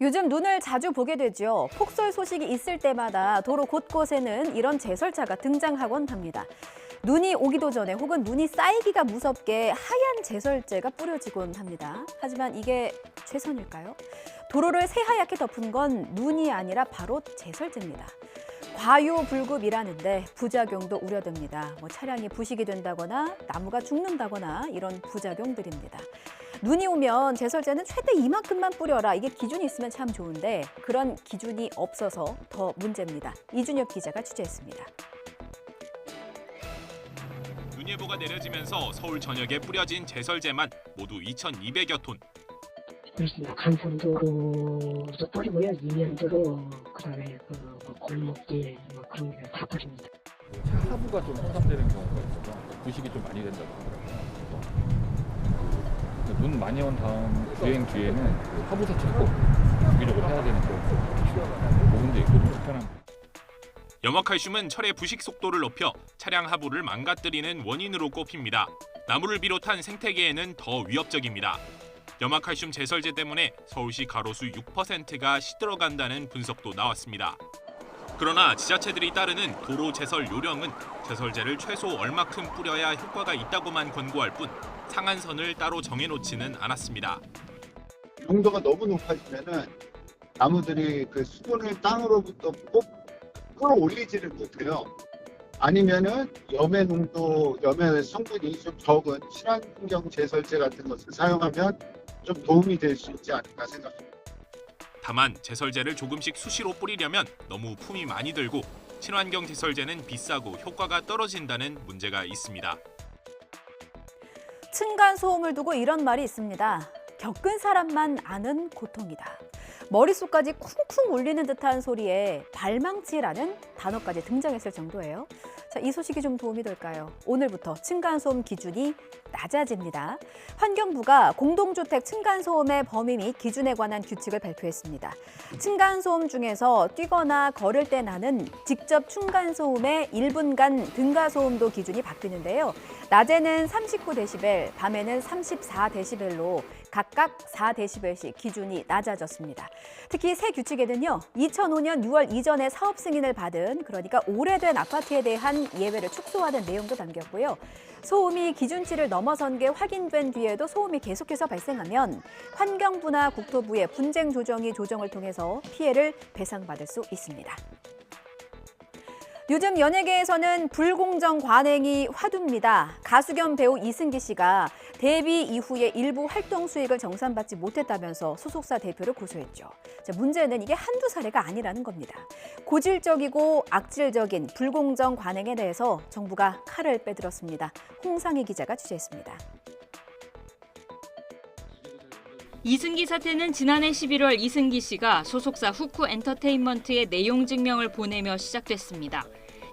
요즘 눈을 자주 보게 되죠. 폭설 소식이 있을 때마다 도로 곳곳에는 이런 제설차가 등장하곤 합니다. 눈이 오기도 전에 혹은 눈이 쌓이기가 무섭게 하얀 제설제가 뿌려지곤 합니다. 하지만 이게 최선일까요? 도로를 새하얗게 덮은 건 눈이 아니라 바로 제설제입니다. 과유불급이라는데 부작용도 우려됩니다. 차량이 부식이 된다거나 나무가 죽는다거나 이런 부작용들입니다. 눈이 오면 제설제는 최대 이만큼만 뿌려라. 이게 기준이 있으면 참 좋은데 그런 기준이 없어서 더 문제입니다. 이준엽 기자가 취재했습니다. 눈예보가 내려지면서 서울 전역에 뿌려진 제설제만 모두 2,200여 톤. 그렇습니다. 간선도로도 뿌리고요. 이면도로 그다음에 골목길 그런 게 다 뿌립니다. 차 하부가 좀 손상되는 경우가 있어서 부식이 좀 많이 된다고 하더라고요. 눈 많이 온 다음 주행 뒤에는 하부 세차 꼭 주기적으로 해야 되는 거 부분도 있고 좀 불편합니다. 염화칼슘은 철의 부식 속도를 높여 차량 하부를 망가뜨리는 원인으로 꼽힙니다. 나무를 비롯한 생태계에는 더 위협적입니다. 염화칼슘 제설제 때문에 서울시 가로수 6%가 시들어간다는 분석도 나왔습니다. 그러나 지자체들이 따르는 도로 제설 요령은 제설제를 최소 얼마큼 뿌려야 효과가 있다고만 권고할 뿐 상한선을 따로 정해놓지는 않았습니다. 농도가 너무 높아지면은 나무들이 그 수분을 땅으로부터 꼭 끌어올리지를 못해요. 아니면은 염의 성분이 좀 적은 친환경 제설제 같은 것을 사용하면 좀 도움이 될 수 있지 않을까 생각합니다. 다만 제설제를 조금씩 수시로 뿌리려면 너무 품이 많이 들고 친환경 제설제는 비싸고 효과가 떨어진다는 문제가 있습니다. 층간소음을 두고 이런 말이 있습니다. 겪은 사람만 아는 고통이다. 머릿속까지 쿵쿵 울리는 듯한 소리에 발망치라는 단어까지 등장했을 정도예요. 자, 이 소식이 좀 도움이 될까요? 오늘부터 층간소음 기준이 낮아집니다. 환경부가 공동주택 층간소음의 범위 및 기준에 관한 규칙을 발표했습니다. 층간소음 중에서 뛰거나 걸을 때 나는 직접 층간소음의 1분간 등가소음도 기준이 바뀌는데요. 낮에는 39데시벨, 밤에는 34데시벨로 각각 4데시벨씩 기준이 낮아졌습니다. 특히 새 규칙에는요, 2005년 6월 이전에 사업 승인을 받은, 그러니까 오래된 아파트에 대한 예외를 축소하는 내용도 담겼고요. 소음이 기준치를 넘어선 게 확인된 뒤에도 소음이 계속해서 발생하면 환경부나 국토부의 분쟁 조정위 조정을 통해서 피해를 배상받을 수 있습니다. 요즘 연예계에서는 불공정 관행이 화두입니다. 가수 겸 배우 이승기 씨가 데뷔 이후에 일부 활동 수익을 정산받지 못했다면서 소속사 대표를 고소했죠. 자, 문제는 이게 한두 사례가 아니라는 겁니다. 고질적이고 악질적인 불공정 관행에 대해서 정부가 칼을 빼들었습니다. 홍상희 기자가 취재했습니다. 이승기 사태는 지난해 11월 이승기 씨가 소속사 후쿠 엔터테인먼트에 내용 증명을 보내며 시작됐습니다.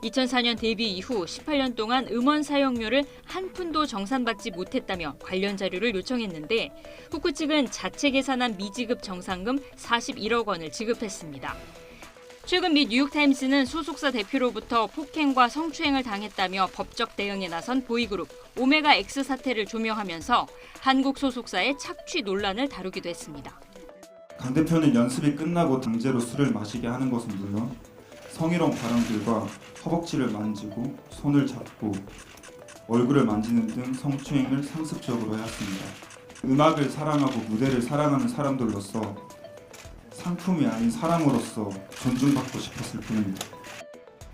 2004년 데뷔 이후 18년 동안 음원 사용료를 한 푼도 정산받지 못했다며 관련 자료를 요청했는데 후쿠 측은 자체 계산한 미지급 정산금 41억 원을 지급했습니다. 최근 미 뉴욕타임스는 소속사 대표로부터 폭행과 성추행을 당했다며 법적 대응에 나선 보이그룹 오메가 X 사태를 조명하면서 한국 소속사의 착취 논란을 다루기도 했습니다. 강 대표는 연습이 끝나고 강제로 술을 마시게 하는 것은 물론 성희롱 발언들과 허벅지를 만지고 손을 잡고 얼굴을 만지는 등 성추행을 상습적으로 해왔습니다. 음악을 사랑하고 무대를 사랑하는 사람들로서 상품이 아닌 사람으로서 존중받고 싶었을 뿐입니다.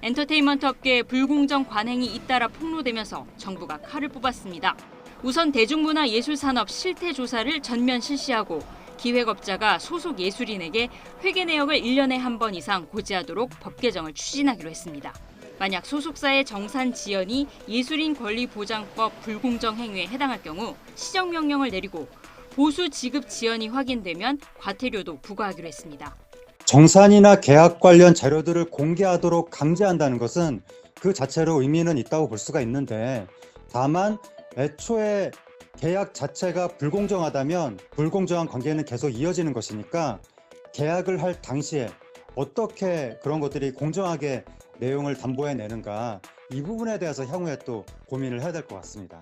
엔터테인먼트 업계에 불공정 관행이 잇따라 폭로되면서 정부가 칼을 뽑았습니다. 우선 대중문화예술산업 실태 조사를 전면 실시하고 기획업자가 소속 예술인에게 회계 내역을 1년에 한 번 이상 고지하도록 법 개정을 추진하기로 했습니다. 만약 소속사의 정산 지연이 예술인 권리보장법 불공정 행위에 해당할 경우 시정명령을 내리고 보수 지급 지연이 확인되면 과태료도 부과하기로 했습니다. 정산이나 계약 관련 자료들을 공개하도록 강제한다는 것은 그 자체로 의미는 있다고 볼 수가 있는데 다만 애초에 계약 자체가 불공정하다면 불공정한 관계는 계속 이어지는 것이니까 계약을 할 당시에 어떻게 그런 것들이 공정하게 내용을 담보해내는가 이 부분에 대해서 향후에 또 고민을 해야 될 것 같습니다.